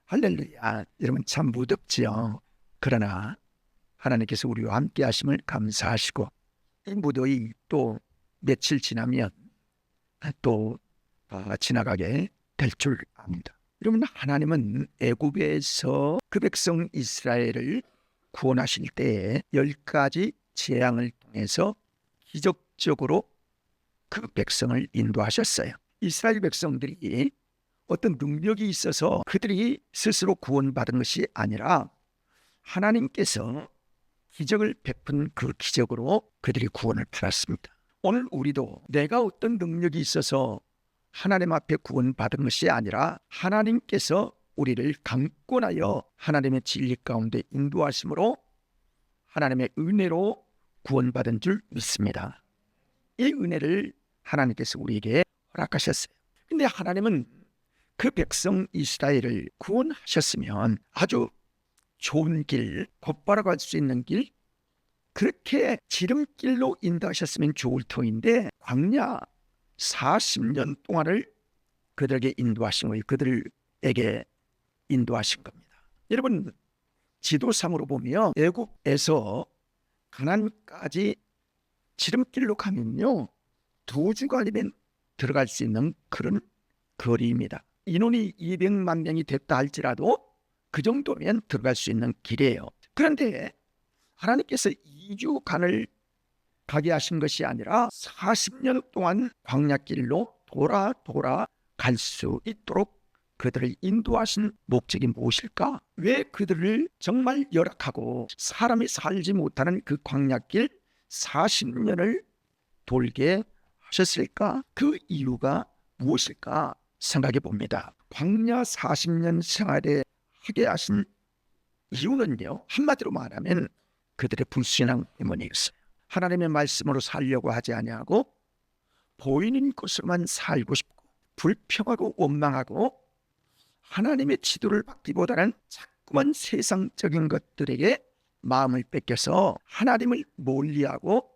할렐루야. 여러분 참 무덥지요. 그러나 하나님께서 우리와 함께 하심을 감사하시고 이 무더위 또 며칠 지나면 또 지나가게 될 줄 압니다. 여러분 하나님은 애굽에서 그 백성 이스라엘을 구원하실 때에 10가지 재앙을 통해서 기적적으로 그 백성을 인도하셨어요. 이스라엘 백성들이 어떤 능력이 있어서 그들이 스스로 구원받은 것이 아니라 하나님께서 기적을 베푼 그 기적으로 그들이 구원을 받았습니다. 오늘 우리도 내가 어떤 능력이 있어서 하나님 앞에 구원받은 것이 아니라 하나님께서 우리를 강권하여 하나님의 진리 가운데 인도하심으로 하나님의 은혜로 구원받은 줄 믿습니다. 이 은혜를 하나님께서 우리에게 허락하셨어요. 근데 하나님은 그 백성 이스라엘을 구원하셨으면 아주 좋은 길, 곧바로 갈 수 있는 길, 그렇게 지름길로 인도하셨으면 좋을 터인데 광야 40년 동안을 그들에게 인도하신 거예요. 그들에게 인도하신 겁니다. 여러분 지도상으로 보면 애굽에서 가나안까지 지름길로 가면요 2주간이면 들어갈 수 있는 그런 거리입니다. 인원이 200만 명이 됐다 할지라도 그 정도면 들어갈 수 있는 길이에요. 그런데 하나님께서 2주간을 가게 하신 것이 아니라 40년 동안 광야길로 돌아 갈 수 있도록 그들을 인도하신 목적이 무엇일까? 왜 그들을 정말 열악하고 사람이 살지 못하는 그 광야길 40년을 돌게 하셨을까? 그 이유가 무엇일까? 생각해 봅니다. 광야 40년 생활에 하게 하신 이유는요, 한마디로 말하면 그들의 불신앙 때문이었어요. 하나님의 말씀으로 살려고 하지 아니하고 보이는 것으로만 살고 싶고 불평하고 원망하고 하나님의 지도를 받기보다는 자꾸만 세상적인 것들에게 마음을 뺏겨서 하나님을 멀리하고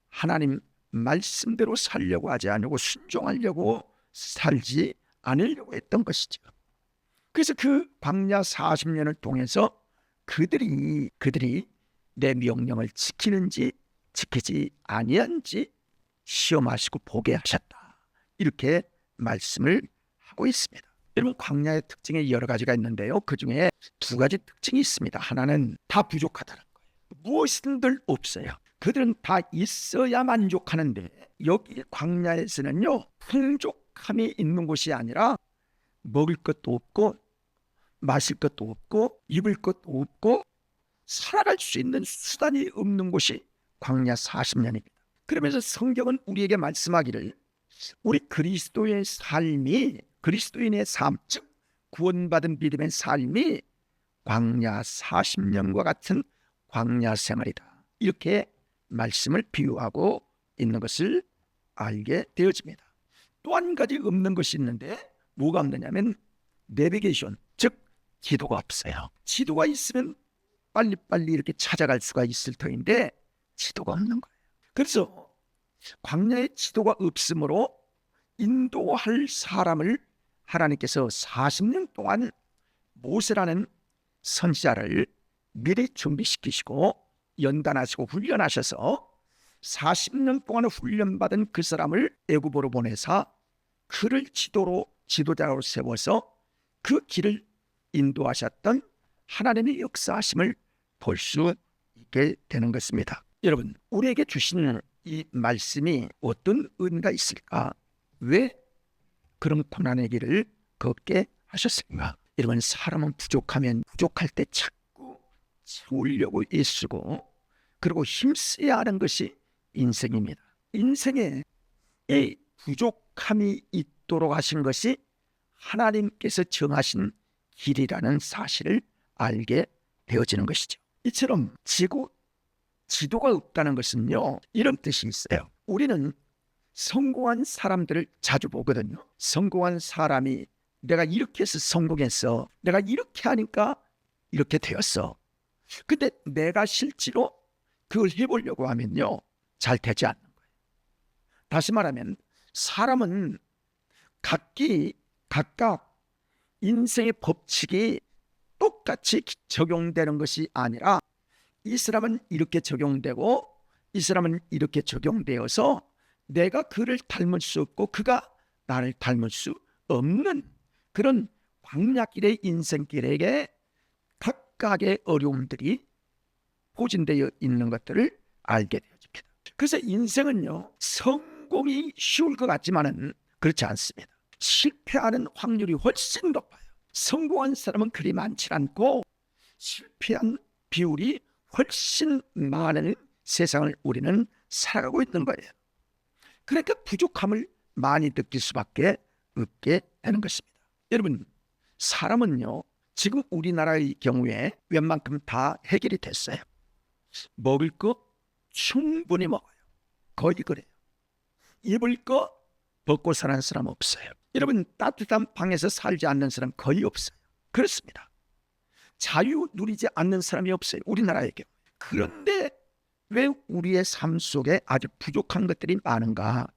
하나님 말씀대로 살려고 하지 않고 순종하려고 살지 않으려고 했던 것이죠. 그래서 그 광야 40년을 통해서 그들이 내 명령을 지키는지 지키지 아니한지 시험하시고 보게 하셨다. 이렇게 말씀을 하고 있습니다. 여러분 광야의 특징이 여러 가지가 있는데요. 그중에 2가지 특징이 있습니다. 하나는 다 부족하다는 거예요. 무엇인들 없어요. 그들은 다 있어야 만족하는데 여기 광야에서는요 풍족함이 있는 곳이 아니라 먹을 것도 없고 마실 것도 없고 입을 것도 없고 살아갈 수 있는 수단이 없는 곳이 광야 40년입니다. 그러면서 성경은 우리에게 말씀하기를 우리 그리스도의 삶이 그리스도인의 삶, 즉 구원받은 믿음의 삶이 광야 40년과 같은 광야 생활이다. 이렇게 말씀을 비유하고 있는 것을 알게 되어집니다. 또 한 가지 없는 것이 있는데 뭐가 없느냐면 내비게이션, 즉 지도가 없어요. 지도가 있으면 빨리빨리 이렇게 찾아갈 수가 있을 터인데 지도가 없는 거예요. 그래서 광야에 지도가 없으므로 인도할 사람을 하나님께서 40년 동안 모세라는 선지자를 미리 준비시키시고 연단하시고 훈련하셔서 40년 동안 훈련받은 그 사람을 애굽으로 보내사 그를 지도자로 세워서 그 길을 인도하셨던 하나님의 역사하심을 볼 수 있게 되는 것입니다. 여러분 우리에게 주신 이 말씀이 어떤 의미가 있을까? 왜 그런 고난의 길을 걷게 하셨을까? 여러분 사람은 부족하면 부족할 때 자꾸 채우려고 애쓰고 그리고 힘써야 하는 것이 인생입니다. 인생에 이 부족함이 있도록 하신 것이 하나님께서 정하신 길이라는 사실을 알게 되어지는 것이죠. 이처럼 지도가 없다는 것은요 이런 뜻이 있어요. 우리는 성공한 사람들을 자주 보거든요. 성공한 사람이 내가 이렇게 해서 성공했어, 내가 이렇게 하니까 이렇게 되었어. 근데 내가 실제로 그걸 해보려고 하면요 잘 되지 않는 거예요. 다시 말하면 사람은 각각 인생의 법칙이 똑같이 적용되는 것이 아니라 이 사람은 이렇게 적용되고 이 사람은 이렇게 적용되어서 내가 그를 닮을 수 없고 그가 나를 닮을 수 없는 그런 광야길의 인생길에게 각각의 어려움들이 포진되어 있는 것들을 알게 되어집니다. 그래서 인생은요, 성공이 쉬울 것 같지만은 그렇지 않습니다. 실패하는 확률이 훨씬 높아요. 성공한 사람은 그리 많지 않고 실패한 비율이 훨씬 많은 세상을 우리는 살아가고 있는 거예요. 그러니까 부족함을 많이 느낄 수밖에 없게 되는 것입니다. 여러분, 사람은요, 지금 우리나라의 경우에 웬만큼 다 해결이 됐어요. 먹을 거 충분히 먹어요. 거의 그래요. 입을 거 벗고 사는 사람 없어요. 여러분, 따뜻한 방에서 살지 않는 사람 거의 없어요. 그렇습니다. 자유 누리지 않는 사람이 없어요. 우리나라의 경우. 그런데 왜 우리의 삶 속에 아주 부족한 것들이 많은가?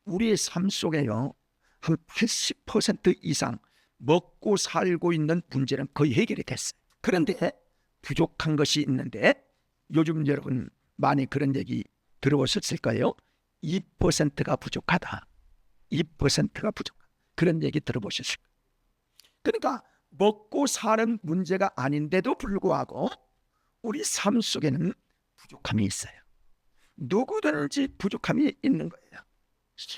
우리의 삶 속에요, 한 80% 이상 먹고 살고 있는 문제는 거의 해결이 됐어요. 그런데 부족한 것이 있는데 요즘 여러분 많이 그런 얘기 들어보셨을 거예요. 2%가 부족하다. 2%가 부족하다. 그런 얘기 들어보셨을 거예요. 그러니까 먹고 사는 문제가 아닌데도 불구하고 우리 삶 속에는 부족함이 있어요. 누구든지 부족함이 있는 거예요.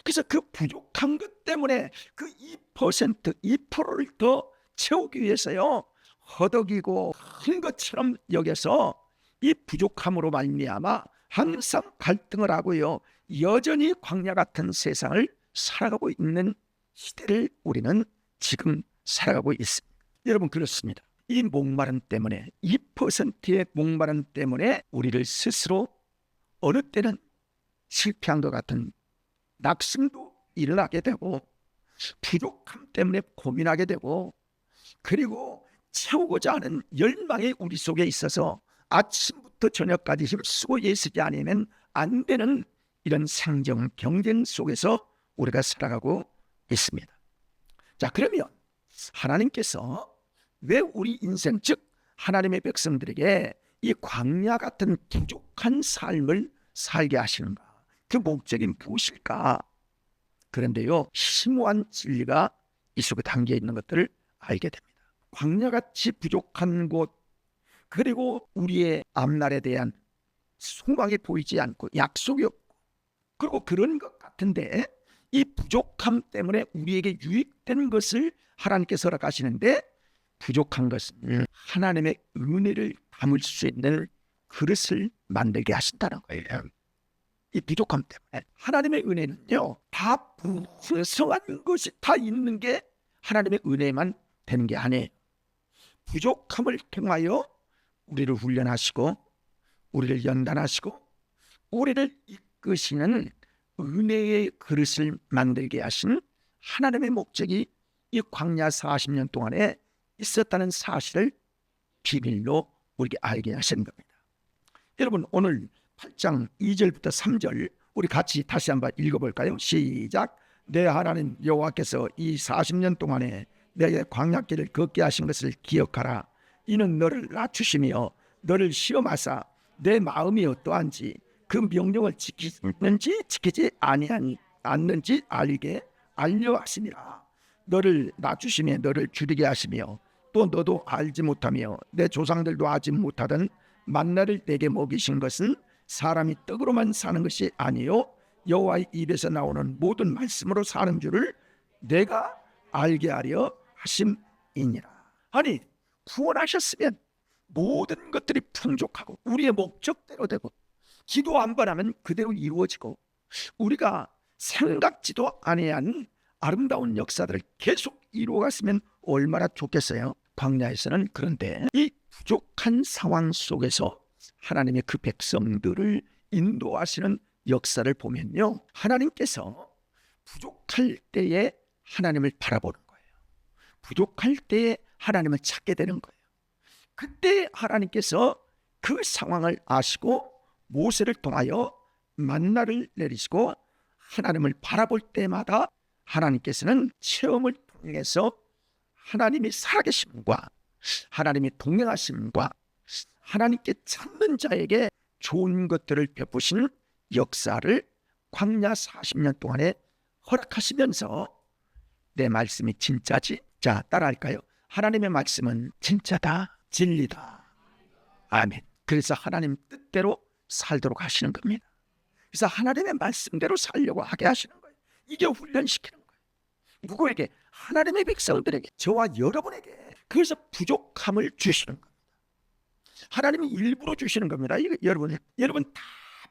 그래서 그 부족한 것 때문에 그 2%, 2%를 더 채우기 위해서요, 허덕이고 큰 것처럼 여겨서 이 부족함으로 말미암아 항상 갈등을 하고요, 여전히 광야 같은 세상을 살아가고 있는 시대를 우리는 지금 살아가고 있습니다. 여러분, 그렇습니다. 이 목마름 때문에, 2%의 목마름 때문에 우리를 스스로 어느 때는 실패한 것 같은 낙심도 일어나게 되고, 부족함 때문에 고민하게 되고, 그리고 채우고자 하는 열망이 우리 속에 있어서 아침부터 저녁까지 힘쓰고 애쓰지 않으면 안 되는 이런 생존 경쟁 속에서 우리가 살아가고 있습니다. 자, 그러면 하나님께서 왜 우리 인생, 즉 하나님의 백성들에게 이 광야 같은 부족한 삶을 살게 하시는가? 그 목적이 무엇일까? 그런데요, 심오한 진리가 이 속에 담겨 있는 것들을 알게 됩니다. 광야같이 부족한 곳, 그리고 우리의 앞날에 대한 소망이 보이지 않고 약속이 없고, 그리고 그런 것 같은데 이 부족함 때문에 우리에게 유익된 것을 하나님께서 허락하시는데, 부족한 것은 하나님의 은혜를 담을 수 있는 그릇을 만들게 하신다는 거예요. 이 부족함 때문에 하나님의 은혜는요, 다 풍성한 것이 다 있는 게 하나님의 은혜만 되는 게 아니에요. 부족함을 통하여 우리를 훈련하시고 우리를 연단하시고 우리를 이끄시는 은혜의 그릇을 만들게 하신 하나님의 목적이 이 광야 40년 동안에 있었다는 사실을 비밀로 우리에게 알게 하시는 겁니다. 여러분, 오늘 8장 2절부터 3절 우리 같이 다시 한번 읽어볼까요? 시작. 내 하나님 여호와께서 이 40년 동안에 내게 광야길을 걷게 하신 것을 기억하라. 이는 너를 낮추시며 너를 시험하사 내 마음이 어떠한지 그 명령을 지키는지 지키지 않는지 알게 알려 하심이라. 너를 낮추시며 너를 줄이게 하시며 또 너도 알지 못하며 내 조상들도 알지 못하던 만나를 내게 먹이신 것은 사람이 떡으로만 사는 것이 아니요 여호와의 입에서 나오는 모든 말씀으로 사는 줄을 내가 알게 하려 하심이니라. 아니, 구원하셨으면 모든 것들이 풍족하고 우리의 목적대로 되고 기도 한 번 하면 그대로 이루어지고 우리가 생각지도 아니한 아름다운 역사들을 계속 이루어갔으면 얼마나 좋겠어요. 광야에서는 그런데 이 부족한 상황 속에서 하나님의 그 백성들을 인도하시는 역사를 보면요, 하나님께서 부족할 때에 하나님을 바라보는 거예요. 부족할 때에 하나님을 찾게 되는 거예요. 그때 하나님께서 그 상황을 아시고 모세를 통하여 만나를 내리시고 하나님을 바라볼 때마다 하나님께서는 체험을 통해서 하나님이 살아계심과 하나님의 동행하심과 하나님께 찾는 자에게 좋은 것들을 베푸시는 역사를 광야 40년 동안에 허락하시면서 내 말씀이 진짜지? 자, 따라할까요? 하나님의 말씀은 진짜다, 진리다. 아멘. 그래서 하나님 뜻대로 살도록 하시는 겁니다. 그래서 하나님의 말씀대로 살려고 하게 하시는 거예요. 이게 훈련시키는 거예요. 누구에게? 하나님의 백성들에게, 저와 여러분에게. 그래서 부족함을 주시는 겁니다. 하나님이 일부러 주시는 겁니다. 이거 여러분 다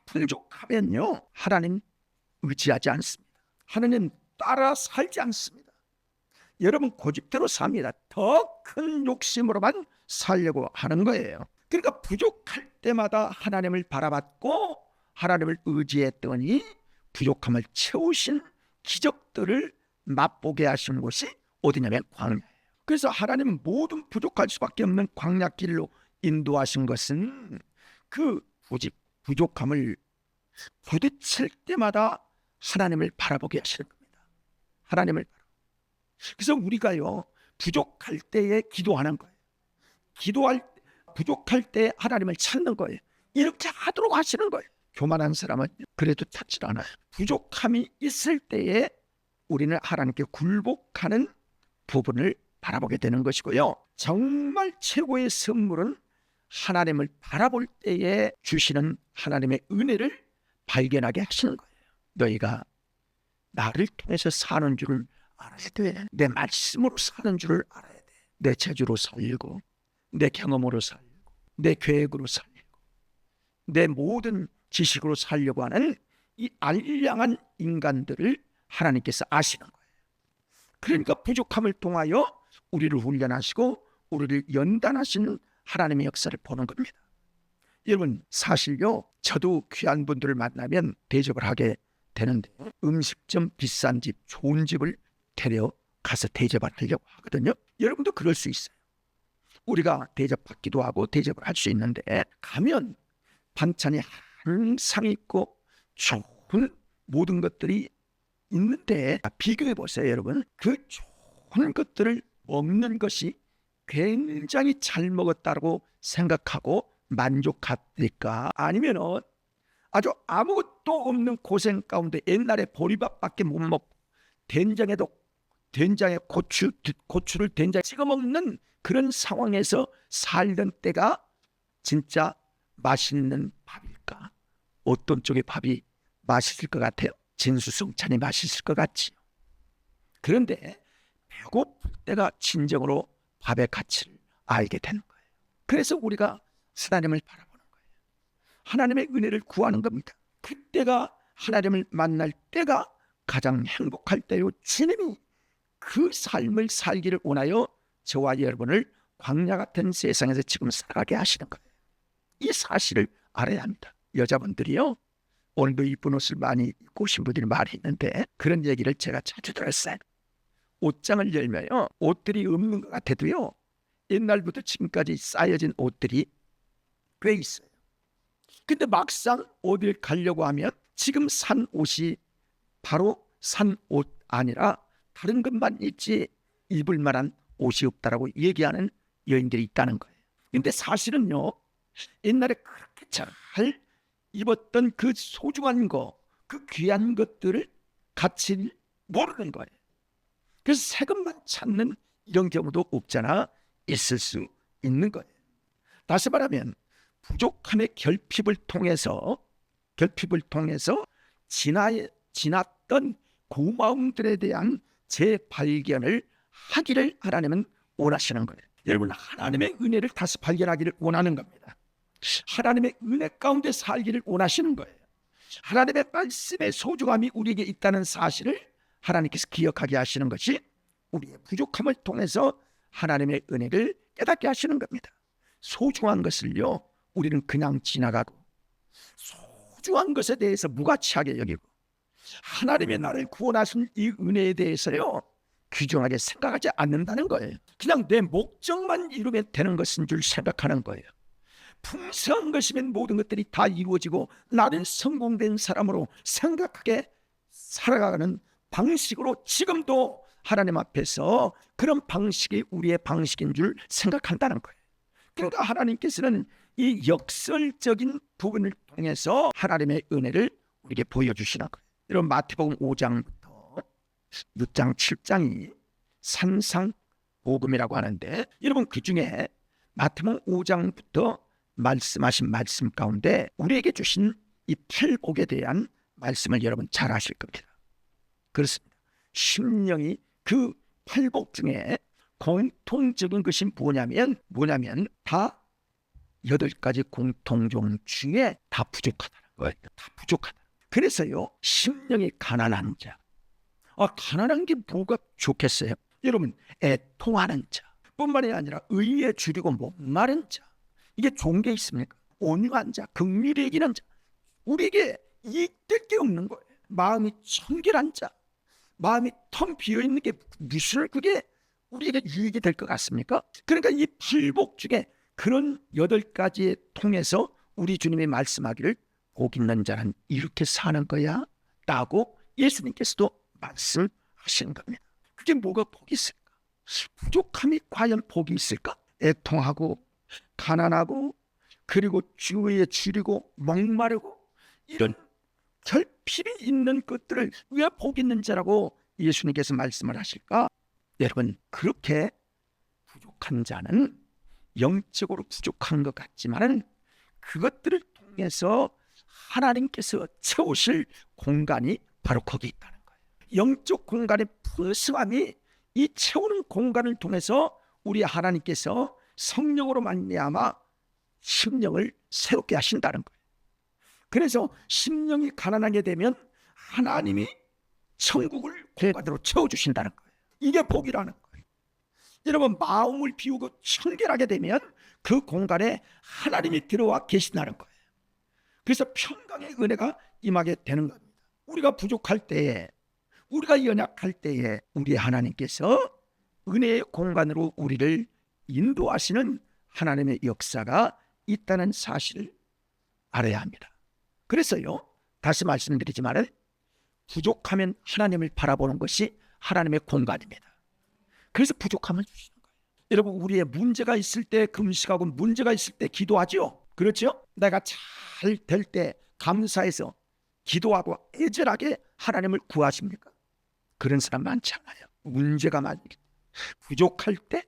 부족하면요, 하나님 의지하지 않습니다. 하나님 따라 살지 않습니다. 여러분 고집대로 삽니다. 더 큰 욕심으로만 살려고 하는 거예요. 그러니까 부족할 때마다 하나님을 바라봤고 하나님을 의지했더니 부족함을 채우신 기적들을 맛보게 하신 곳이 어디냐면 광야예요. 그래서 하나님은 모든 부족할 수밖에 없는 광야길로 인도하신 것은 그 부족함을 부딪힐 때마다 하나님을 바라보게 하시는 겁니다. 하나님을 바라보고. 그래서 우리가요, 부족할 때에 기도하는 거예요. 부족할 때 하나님을 찾는 거예요. 이렇게 하도록 하시는 거예요. 교만한 사람은 그래도 찾질 않아요. 부족함이 있을 때에 우리는 하나님께 굴복하는 부분을 바라보게 되는 것이고요. 정말 최고의 선물은 하나님을 바라볼 때에 주시는 하나님의 은혜를 발견하게 하시는 거예요. 너희가 나를 통해서 사는 줄을 알아야 돼. 내 말씀으로 사는 줄을 알아야 돼. 내 재주로 살고, 내 경험으로 살고, 내 계획으로 살고, 내 모든 지식으로 살려고 하는 이 알량한 인간들을 하나님께서 아시는 거예요. 그러니까 부족함을 통하여 우리를 훈련하시고 우리를 연단하시는 하나님의 역사를 보는 겁니다. 여러분, 사실요, 저도 귀한 분들을 만나면 대접을 하게 되는데 음식점 비싼 집, 좋은 집을 데려가서 대접을 하려고 하거든요. 여러분도 그럴 수 있어요. 우리가 대접받기도 하고 대접을 할 수 있는데 가면 반찬이 항상 있고 좋은 모든 것들이 있는데 비교해 보세요, 여러분. 그 좋은 것들을 먹는 것이 굉장히 잘 먹었다고 생각하고 만족할까? 아니면은 아주 아무것도 없는 고생 가운데 옛날에 보리밥밖에 못 먹고 된장에 고추를 된장에 찍어 먹는 그런 상황에서 살던 때가 진짜 맛있는 밥일까? 어떤 쪽의 밥이 맛있을 것 같아요? 진수성찬이 맛있을 것 같지요. 그런데 배고플 때가 진정으로 밥의 가치를 알게 되는 거예요. 그래서 우리가 하나님을 바라보는 거예요. 하나님의 은혜를 구하는 겁니다. 그때가 하나님을 만날 때가 가장 행복할 때요. 주님이 그 삶을 살기를 원하여 저와 여러분을 광야 같은 세상에서 지금 살아가게 하시는 거예요. 이 사실을 알아야 합니다. 여자분들이요, 오늘도 이쁜 옷을 많이 입고 오신 분들이 많이 있는데 그런 얘기를 제가 자주 들었어요. 옷장을 열면요, 옷들이 없는 것 같아도요, 옛날부터 지금까지 쌓여진 옷들이 꽤 있어요. 근데 막상 어딜 가려고 하면 지금 산 옷이 바로 산 옷 아니라 다른 것만 있지 입을 만한 옷이 없다라고 얘기하는 여인들이 있다는 거예요. 근데 사실은요, 옛날에 그렇게 잘 입었던 그 소중한 거, 그 귀한 것들을 가치를 모르는 거예요. 그래서 새 것만 찾는 이런 경우도 없잖아. 있을 수 있는 거예요. 다시 말하면 부족함의 결핍을 통해서 지났던 고마움들에 대한 재발견을 하기를 하나님은 원하시는 거예요. 여러분, 하나님의 은혜를 다시 발견하기를 원하는 겁니다. 하나님의 은혜 가운데 살기를 원하시는 거예요. 하나님의 말씀의 소중함이 우리에게 있다는 사실을 하나님께서 기억하게 하시는 것이 우리의 부족함을 통해서 하나님의 은혜를 깨닫게 하시는 겁니다. 소중한 것을요, 우리는 그냥 지나가고 소중한 것에 대해서 무가치하게 여기고 하나님의 나를 구원하신 이 은혜에 대해서요, 귀중하게 생각하지 않는다는 거예요. 그냥 내 목적만 이루면 되는 것인 줄 생각하는 거예요. 풍성한 것이면 모든 것들이 다 이루어지고 나는 성공된 사람으로 생각하게 살아가는 방식으로 지금도 하나님 앞에서 그런 방식이 우리의 방식인 줄 생각한다는 거예요. 그러니까 하나님께서는 이 역설적인 부분을 통해서 하나님의 은혜를 우리에게 보여주시는 거예요. 여러분 마태복음 5장부터 6장 7장이 산상복음이라고 하는데, 여러분 그 중에 마태복음 5장부터 말씀하신 말씀 가운데 우리에게 주신 이 팔복에 대한 말씀을 여러분 잘 아실 겁니다. 그렇습니다. 심령이 그 팔복 중에 공통적인 것이 뭐냐면 다 8가지 공통종 중에 다 부족하다는 거예요. 다 부족하다. 그래서요, 심령이 가난한 자. 가난한 게 뭐가 좋겠어요? 여러분, 애통하는 자 뿐만이 아니라 의에 줄이고 목마른 자. 이게 좋은 게 있습니까? 온유한 자, 긍휼히 여기는 자. 우리에게 이익될 게 없는 거예요. 마음이 청결한 자, 마음이 텅 비어있는 게 무슨 그게 우리에게 유익이 될 것 같습니까? 그러니까 이 팔복 중에 그런 8가지에 통해서 우리 주님이 말씀하기를 복 있는 자는 이렇게 사는 거야 라고 예수님께서도 말씀하시는 겁니다. 그게 뭐가 복이 있을까? 부족함이 과연 복이 있을까? 애통하고 가난하고 그리고 주위에 줄이고 목마르고 이런 결핍이 있는 것들을 왜 복 있는 자라고 예수님께서 말씀을 하실까? 여러분, 그렇게 부족한 자는 영적으로 부족한 것 같지만 그것들을 통해서 하나님께서 채우실 공간이 바로 거기 있다는 거예요. 영적 공간의 풍성함이 이 채우는 공간을 통해서 우리 하나님께서 성령으로 말미암아 심령을 새롭게 하신다는 거예요. 그래서 심령이 가난하게 되면 하나님이 천국을 공간으로 채워주신다는 거예요. 이게 복이라는 거예요. 여러분, 마음을 비우고 청결하게 되면 그 공간에 하나님이 들어와 계신다는 거예요. 그래서 평강의 은혜가 임하게 되는 겁니다. 우리가 부족할 때에, 우리가 연약할 때에 우리 하나님께서 은혜의 공간으로 우리를 인도하시는 하나님의 역사가 있다는 사실을 알아야 합니다. 그래서요, 다시 말씀드리지만 부족하면 하나님을 바라보는 것이 하나님의 공간입니다. 그래서 부족함을 주시는 거예요. 여러분, 우리의 문제가 있을 때 금식하고 문제가 있을 때 기도하죠. 그렇죠? 내가 잘 될 때 감사해서 기도하고 애절하게 하나님을 구하십니까? 그런 사람 많지 않아요. 문제가 많이 부족할 때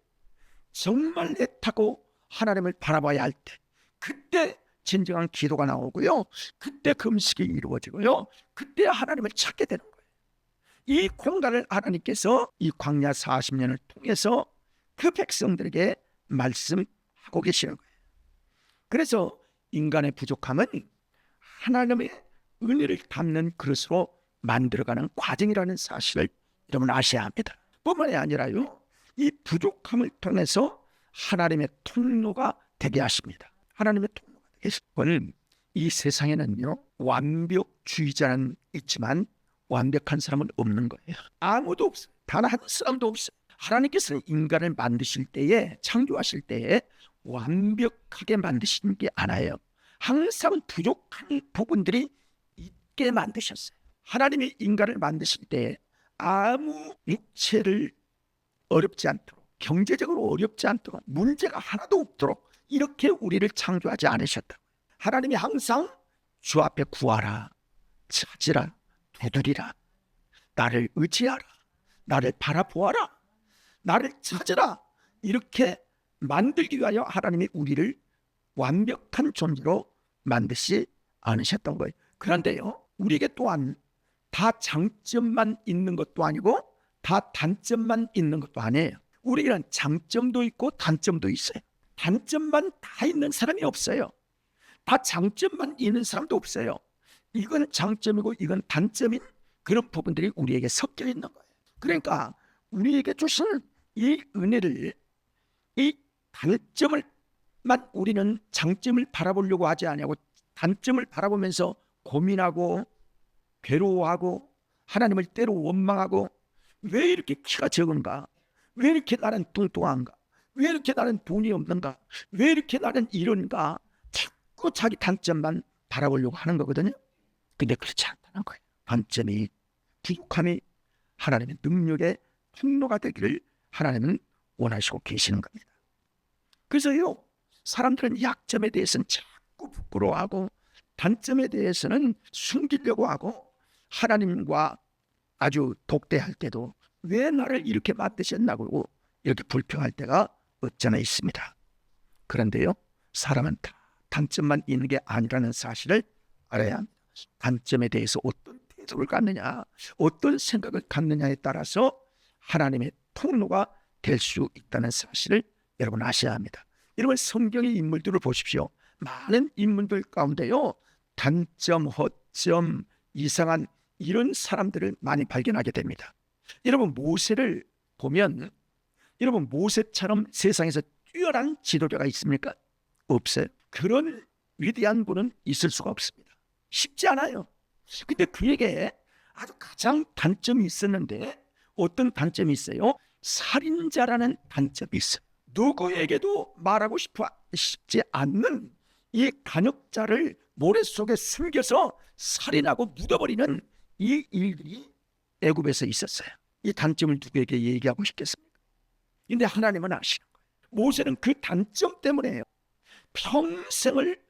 정말 애타고 하나님을 바라봐야 할 때, 그때 진정한 기도가 나오고요, 그때 금식이 이루어지고요, 그때 하나님을 찾게 되는 거예요. 이 공간을 하나님께서 이 광야 40년을 통해서 그 백성들에게 말씀하고 계시는 거예요. 그래서 인간의 부족함은 하나님의 은혜를 담는 그릇으로 만들어가는 과정이라는 사실을 여러분 아셔야 합니다. 뿐만이 아니라요, 이 부족함을 통해서 하나님의 통로가 되게 하십니다. 하나님의 통로가 되게 하시는, 이 세상에는요, 완벽주의자는 있지만 완벽한 사람은 없는 거예요. 아무도 없어요. 단 한 사람도 없어요. 하나님께서 인간을 만드실 때에, 창조하실 때에 완벽하게 만드신 게 아니에요. 항상 부족한 부분들이 있게 만드셨어요. 하나님이 인간을 만드실 때 아무 육체를 어렵지 않도록, 경제적으로 어렵지 않도록, 문제가 하나도 없도록 이렇게 우리를 창조하지 않으셨다고. 하나님이 항상 주 앞에 구하라, 찾으라, 두드리라, 나를 의지하라, 나를 바라보아라, 나를 찾으라, 이렇게 만들기 위하여 하나님이 우리를 완벽한 존재로 만드시 않으셨던 거예요. 그런데요, 우리에게 또한 다 장점만 있는 것도 아니고 다 단점만 있는 것도 아니에요. 우리에게는 장점도 있고 단점도 있어요. 단점만 다 있는 사람이 없어요. 다 장점만 있는 사람도 없어요. 이건 장점이고 이건 단점인 그런 부분들이 우리에게 섞여 있는 거예요. 그러니까 우리에게 주신 이 은혜를, 이 단점을만 우리는 장점을 바라보려고 하지 아니하고 단점을 바라보면서 고민하고 괴로워하고 하나님을 때로 원망하고, 왜 이렇게 키가 적은가? 왜 이렇게 나는 뚱뚱한가? 왜 이렇게 나는 돈이 없는가? 왜 이렇게 나는 이런가? 자꾸 자기 단점만 바라보려고 하는 거거든요. 근데 그렇지 않다는 거예요. 단점이, 부족함이 하나님의 능력의 통로가 되기를 하나님은 원하시고 계시는 겁니다. 그래서요, 사람들은 약점에 대해서는 자꾸 부끄러워하고 단점에 대해서는 숨기려고 하고 하나님과 아주 독대할 때도 왜 나를 이렇게 만드셨나고 이렇게 불평할 때가 없잖아 있습니다. 그런데요, 사람은 다 단점만 있는 게 아니라는 사실을 알아야 합니다. 단점에 대해서 어떤 태도를 갖느냐, 어떤 생각을 갖느냐에 따라서 하나님의 통로가 될 수 있다는 사실을 여러분 아셔야 합니다. 여러분 성경의 인물들을 보십시오. 많은 인물들 가운데요, 단점, 허점, 이상한 이런 사람들을 많이 발견하게 됩니다. 여러분 모세를 보면 여러분 모세처럼 세상에서 뛰어난 지도자가 있습니까? 없어요. 그런 위대한 분은 있을 수가 없습니다. 쉽지 않아요. 근데 그에게 아주 가장 단점이 있었는데 어떤 단점이 있어요? 살인자라는 단점이 있어요. 누구에게도 말하고 싶지 않는 이 간역자를 모래 속에 숨겨서 살인하고 묻어버리는 이 일들이 애굽에서 있었어요. 이 단점을 누구에게 얘기하고 싶겠습니까? 근데 하나님은 아시는 거예요. 모세는 그 단점 때문에 평생을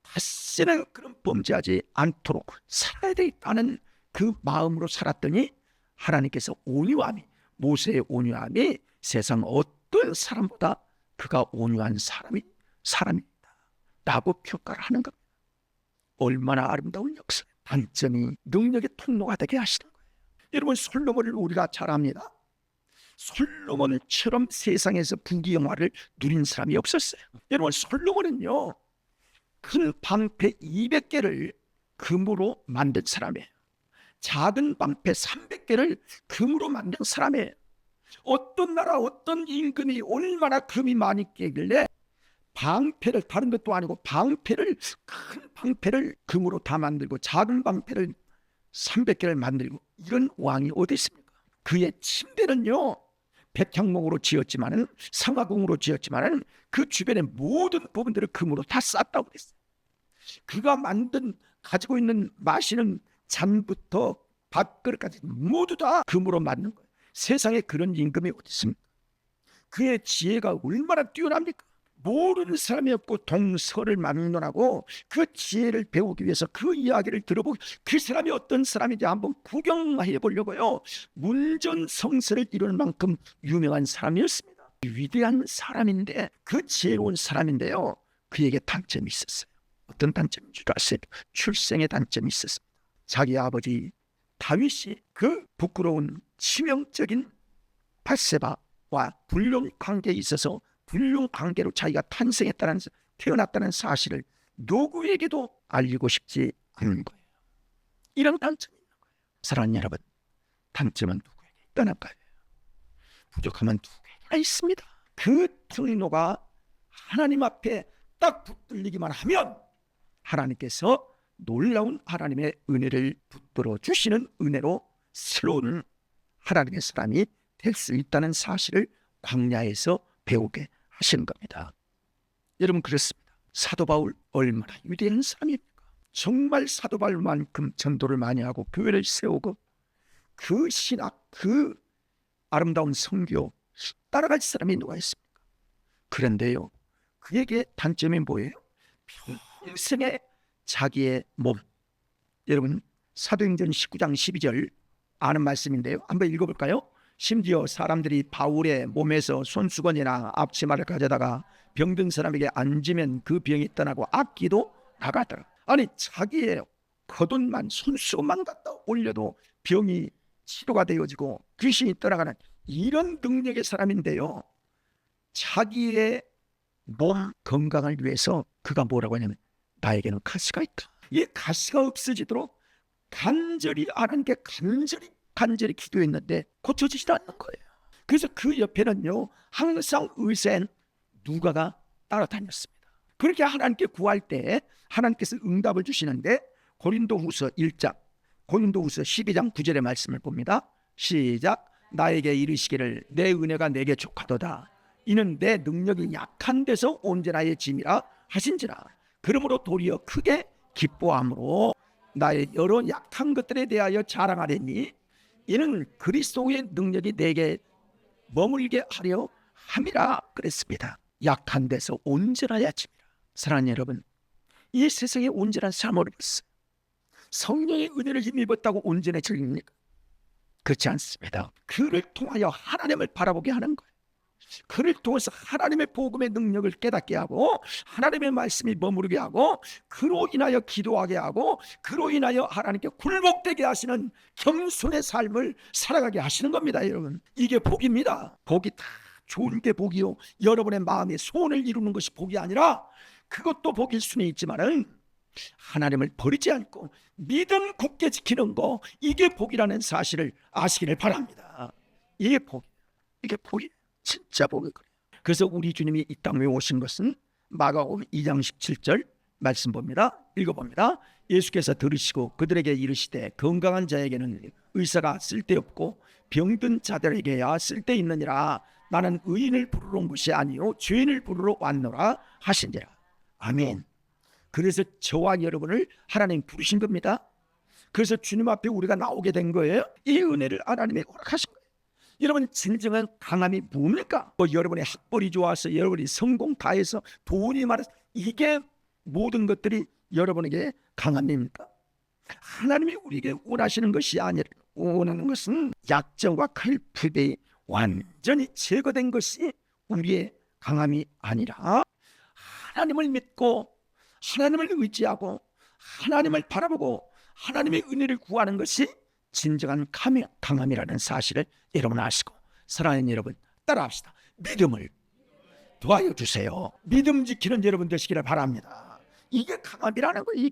다시는 그런 범죄하지 않도록 살아야 되겠다는 그 마음으로 살았더니 하나님께서 온유함이, 모세의 온유함이 세상 어떤 사람보다 그가 온유한 사람이다 라고 평가를 하는 겁니다. 얼마나 아름다운 역사, 단점이 능력의 통로가 되게 하시는 거예요. 여러분 솔로몬을 우리가 잘 압니다. 솔로몬처럼 세상에서 부귀영화를 누린 사람이 없었어요. 여러분 솔로몬은요, 큰 방패 200개를 금으로 만든 사람이에요. 작은 방패 300개를 금으로 만든 사람이에요. 어떤 나라 어떤 임금이 얼마나 금이 많이 깨길래 방패를, 다른 것도 아니고 방패를, 큰 방패를 금으로 다 만들고 작은 방패를 300개를 만들고, 이런 왕이 어디 있습니까? 그의 침대는요 백향목으로 지었지만은, 상아궁으로 지었지만은 그 주변의 모든 부분들을 금으로 다 쌌다고 그랬어요. 그가 가지고 있는 마시는 잔부터 밥그릇까지 모두 다 금으로 만든 거예요. 세상에 그런 임금이 어디 있습니까? 그의 지혜가 얼마나 뛰어납니까? 모르는 사람이 없고 동서를 막론하고 그 지혜를 배우기 위해서 그 이야기를 들어보고 그 사람이 어떤 사람인지 한번 구경해 보려고요, 문전성서를 이루는 만큼 유명한 사람이었습니다. 위대한 사람인데, 그 지혜로운 사람인데요, 그에게 단점이 있었어요. 어떤 단점인 줄 아세요? 출생의 단점이 있었습니다. 자기 아버지 다윗이 그 부끄러운 치명적인 밧세바와 불륜 관계에 있어서 불륜 관계로 자기가 태어났다는 사실을 누구에게도 알리고 싶지 않은 거예요. 이런 단점이 있는 거예요. 사랑하는 여러분, 단점은 누구에게 있다는 거예요. 부족함은 누구에게나 있습니다. 그 통로가 하나님 앞에 딱 붙들리기만 하면 하나님께서 놀라운 하나님의 은혜를 붙들어 주시는 은혜로 새로운 하나님의 사람이 될 수 있다는 사실을 광야에서 배우게 하시는 겁니다. 여러분 그렇습니다. 사도 바울 얼마나 위대한 사람입니까? 정말 사도 바울만큼 전도를 많이 하고 교회를 세우고 그 신학, 그 아름다운 선교 따라갈 사람이 누가 있습니까? 그런데요, 그에게 단점이 뭐예요? 평생에 자기의 몸. 여러분 사도행전 19장 12절 아는 말씀인데요, 한번 읽어볼까요? 심지어 사람들이 바울의 몸에서 손수건이나 앞치마를 가져다가 병든 사람에게 앉으면 그 병이 떠나고 악기도 나가더라. 아니 자기의 겉옷만, 손수건만 갖다 올려도 병이 치료가 되어지고 귀신이 떠나가는 이런 능력의 사람인데요, 자기의 몸 건강을 위해서 그가 뭐라고 하냐면 나에게는 가시가 있다. 이 가시가 없어지도록 간절히 하나님께 간절히 기도했는데 고쳐지지 않는 거예요. 그래서 그 옆에는요 항상 의사인 누가가 따라다녔습니다. 그렇게 하나님께 구할 때 하나님께서 응답을 주시는데 고린도후서 12장 9절의 말씀을 봅니다. 시작. 나에게 이르시기를 내 은혜가 내게 족하도다. 이는 내 능력이 약한 데서 온전하의 짐이라 하신지라. 그러므로 도리어 크게 기뻐함으로 나의 여러 약한 것들에 대하여 자랑하려니 이는 그리스도의 능력이 내게 머물게 하려 함이라 그랬습니다. 약한 데서 온전하여 짐이라. 사랑하는 여러분, 이 세상에 온전한 삶을 입었어요. 성령의 은혜를 힘입었다고 온전해집니까? 그렇지 않습니다. 그를 통하여 하나님을 바라보게 하는 거예요. 그를 통해서 하나님의 복음의 능력을 깨닫게 하고 하나님의 말씀이 머무르게 하고 그로 인하여 기도하게 하고 그로 인하여 하나님께 굴복되게 하시는 겸손의 삶을 살아가게 하시는 겁니다. 여러분, 이게 복입니다. 복이 다 좋은 게 복이요, 여러분의 마음의 소원을 이루는 것이 복이 아니라, 그것도 복일 수는 있지만은 하나님을 버리지 않고 믿음 굳게 지키는 거, 이게 복이라는 사실을 아시기를 바랍니다. 이게 복이에요. 이게 복이에요. 진짜 복이 그래요. 그래서 우리 주님이 이 땅에 오신 것은 마가복음 2장 17절 말씀 봅니다. 읽어봅니다. 예수께서 들으시고 그들에게 이르시되 건강한 자에게는 의사가 쓸데없고 병든 자들에게야 쓸데있느니라. 나는 의인을 부르러 온 것이 아니요 죄인을 부르러 왔노라 하시니라. 아멘. 그래서 저와 여러분을 하나님 부르신 겁니다. 그래서 주님 앞에 우리가 나오게 된 거예요. 이 은혜를 하나님이 허락하신 거예요. 여러분, 진정한 강함이 뭡니까? 뭐 여러분의 학벌이 좋아서, 여러분이 성공 다 해서, 돈이 많아서, 이게 모든 것들이 여러분에게 강함입니까? 하나님이 우리에게 원하시는 것이 아니라, 원하는 것은 약점과 칼풀이 완전히 제거된 것이 우리의 강함이 아니라, 하나님을 믿고 하나님을 의지하고 하나님을 바라보고 하나님의 은혜를 구하는 것이 진정한 강함이라는 사실을 여러분 아시고, 사랑하는 여러분, 따라합시다. 믿음을 도와여 주세요. 믿음 지키는 여러분 되시기를 바랍니다. 이게 강함이라는 거예요.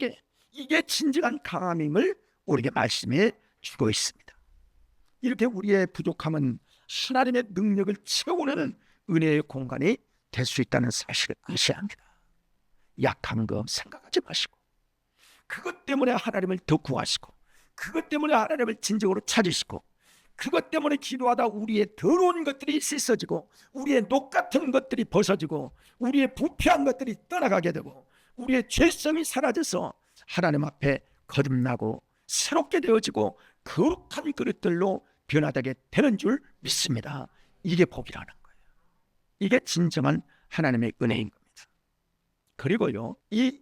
이게 진정한 강함임을 우리에게 말씀해 주고 있습니다. 이렇게 우리의 부족함은 하나님의 능력을 채우는 은혜의 공간이 될 수 있다는 사실을 아셔야 합니다. 약한 거 생각하지 마시고, 그것 때문에 하나님을 더 구하시고, 그것 때문에 하나님을 진정으로 찾으시고, 그것 때문에 기도하다 우리의 더러운 것들이 씻어지고, 우리의 녹 같은 것들이 벗어지고, 우리의 부패한 것들이 떠나가게 되고, 우리의 죄성이 사라져서 하나님 앞에 거듭나고 새롭게 되어지고 거룩한 그릇들로 변화되게 되는 줄 믿습니다. 이게 복이라는 거예요. 이게 진정한 하나님의 은혜인 겁니다. 그리고요, 이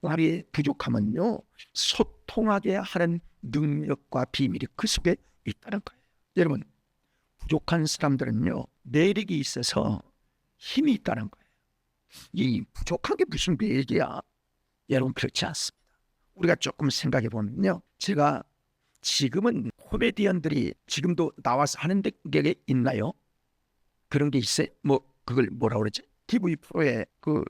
우리의 부족함은요, 소통하게 하는 능력과 비밀이 그 속에 있다는 거예요. 여러분, 부족한 사람들은요, 내력이 있어서 힘이 있다는 거예요. 이 부족한 게 무슨 얘기야? 여러분, 그렇지 않습니다. 우리가 조금 생각해 보면요, 제가 지금은 코미디언들이 지금도 나와서 하는 게 있나요? 그런 게 있어요? 뭐 그걸 뭐라 그러지? TV 프로에 그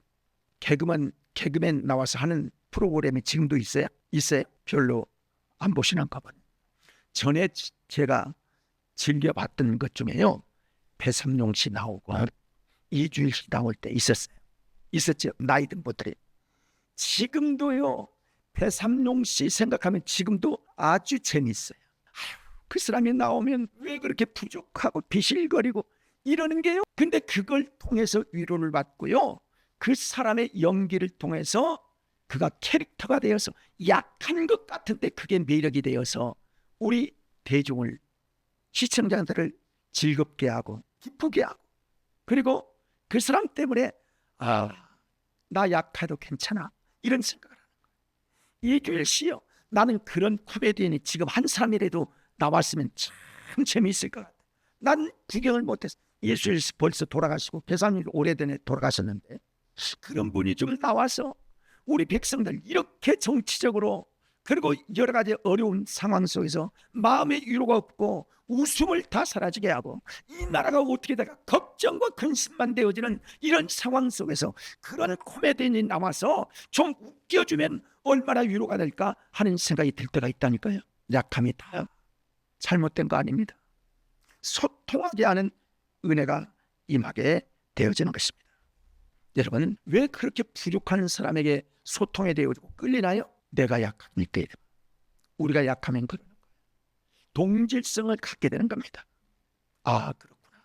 개그맨 나와서 하는 프로그램이 지금도 있어요? 있어요? 별로 안 보시는가 봐요. 전에 제가 즐겨봤던 것 중에요, 배삼룡 씨 나오고 이주일 씨 나올 때 있었죠. 나이 든 분들이. 지금도요, 배삼룡 씨 생각하면 지금도 아주 재밌어요. 그 사람이 나오면 왜 그렇게 부족하고 비실거리고 이러는 게요. 근데 그걸 통해서 위로를 받고요, 그 사람의 연기를 통해서 그가 캐릭터가 되어서 약한 것 같은데 그게 매력이 되어서 우리 대중을, 시청자들을 즐겁게 하고 기쁘게 하고, 그리고 그 사람 때문에 나 약해도 괜찮아 이런 생각을 하는 거예요. 이주일 씨요, 나는 그런 코미디언이 지금 한 사람이라도 나왔으면 참 재미있을 것 같아. 난 구경을 못해서. 예수일 씨 벌써 돌아가시고 배삼룡 오래전에 돌아가셨는데, 그런 분이 좀 나와서 우리 백성들 이렇게 정치적으로, 그리고 여러 가지 어려운 상황 속에서 마음의 위로가 없고 웃음을 다 사라지게 하고, 이 나라가 어떻게 될까 걱정과 근심만 되어지는 이런 상황 속에서 그런 코미디언이 나와서 좀 웃겨주면 얼마나 위로가 될까 하는 생각이 들 때가 있다니까요. 약함이 다 잘못된 거 아닙니다. 소통하게 하는 은혜가 임하게 되어지는 것입니다. 여러분, 왜 그렇게 부족한 사람에게 소통에 대어지고 끌리나요? 내가 약하니까. 우리가 약하면 그러는 거예요. 동질성을 갖게 되는 겁니다. 아, 그렇구나.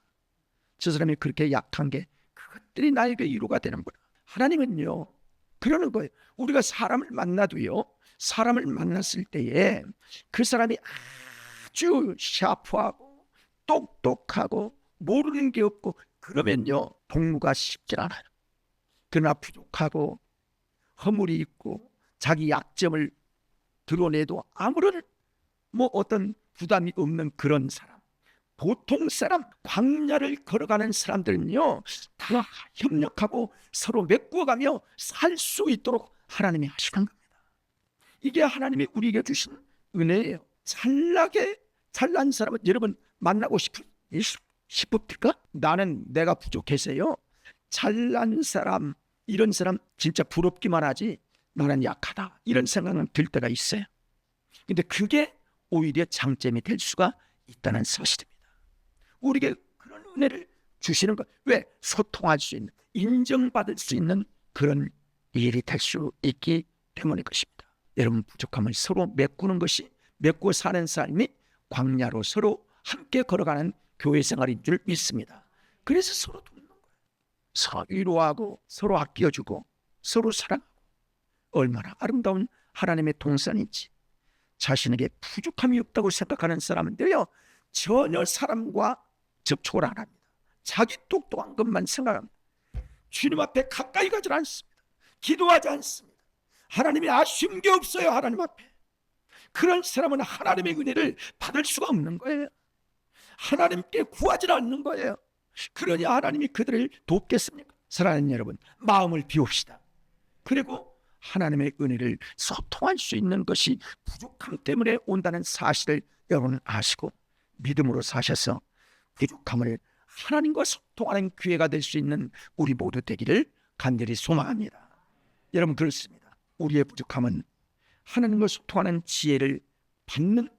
저 사람이 그렇게 약한 게 그것들이 나에게 위로가 되는구나. 하나님은요, 그러는 거예요. 우리가 사람을 만나도요, 사람을 만났을 때에 그 사람이 아주 샤프하고 똑똑하고 모르는 게 없고 그러면요 동무가 쉽지 않아요. 그러나 부족하고 허물이 있고 자기 약점을 드러내도 아무런 어떤 부담이 없는 그런 사람, 보통 사람, 광야를 걸어가는 사람들은요 다 협력하고 서로 메꾸어가며 살 수 있도록 하나님이 하시는 겁니다. 이게 하나님이 우리에게 주신 은혜예요. 잘난 사람은 여러분 만나고 싶습니까? 나는 내가 부족해서요 잘난 사람, 이런 사람 진짜 부럽기만 하지 나는 약하다 이런 생각은 들 때가 있어요. 근데 그게 오히려 장점이 될 수가 있다는 사실입니다. 우리에게 그런 은혜를 주시는 것, 왜? 소통할 수 있는, 인정받을 수 있는 그런 일이 될 수 있기 때문일 것입니다. 여러분, 부족함을 서로 메꾸는 것이, 메꾸어 사는 삶이 광야로 서로 함께 걸어가는 교회 생활인 줄 믿습니다. 그래서 서로 돕는 거예요. 서로 위로하고 서로 아껴주고 서로 사랑하고, 얼마나 아름다운 하나님의 동산인지. 자신에게 부족함이 없다고 생각하는 사람인데요 전혀 사람과 접촉을 안 합니다. 자기 똑똑한 것만 생각합니다. 주님 앞에 가까이 가지 않습니다. 기도하지 않습니다. 하나님이 아쉬운 게 없어요. 하나님 앞에. 그런 사람은 하나님의 은혜를 받을 수가 없는 거예요. 하나님께 구하지 않는 거예요. 그러니 하나님이 그들을 돕겠습니까? 사랑하는 여러분, 마음을 비웁시다. 그리고 하나님의 은혜를 소통할 수 있는 것이 부족함 때문에 온다는 사실을 여러분은 아시고 믿음으로 사셔서 부족함을 하나님과 소통하는 기회가 될 수 있는 우리 모두 되기를 간절히 소망합니다. 여러분, 그렇습니다. 우리의 부족함은 하나님과 소통하는 지혜를 받는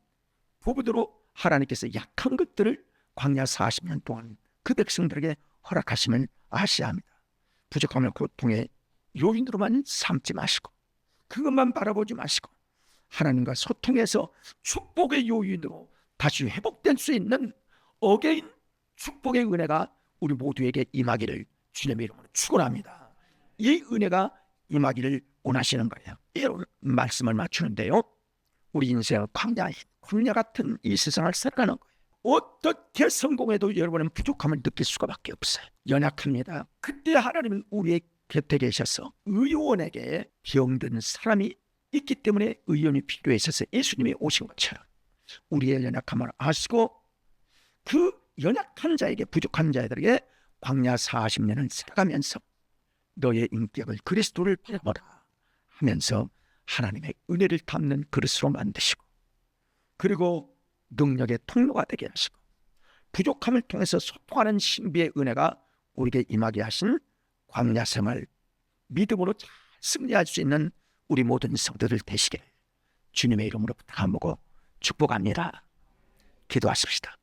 부부대로 하나님께서 약한 것들을 광야 40년 동안 그 백성들에게 허락하심을 아셔야 합니다. 부족함을 고통의 요인으로만 삼지 마시고, 그것만 바라보지 마시고, 하나님과 소통해서 축복의 요인으로 다시 회복될 수 있는 어게인 축복의 은혜가 우리 모두에게 임하기를 주님의 이름으로 축원합니다. 이 은혜가 임하기를 원하시는 거예요. 여러분, 말씀을 맞추는데요, 우리 인생은 광야 같은 이 세상을 살아가는 거예요. 어떻게 성공해도 여러분은 부족함을 느낄 수밖에 없어요. 연약합니다. 그때 하나님은 우리의 곁에 계셔서 의원에게 병든 사람이 있기 때문에 의원이 필요해 있어서 예수님이 오신 것처럼 우리의 연약함을 아시고 그 연약한 자에게, 부족한 자들에게 광야 40년을 살아가면서 너의 인격을 그리스도를 바라보라 하면서 하나님의 은혜를 담는 그릇으로 만드시고, 그리고 능력의 통로가 되게 하시고, 부족함을 통해서 소통하는 신비의 은혜가 우리에게 임하게 하신 광야 생활, 믿음으로 잘 승리할 수 있는 우리 모든 성도들 되시길 주님의 이름으로 부탁하고 축복합니다. 기도하십시다.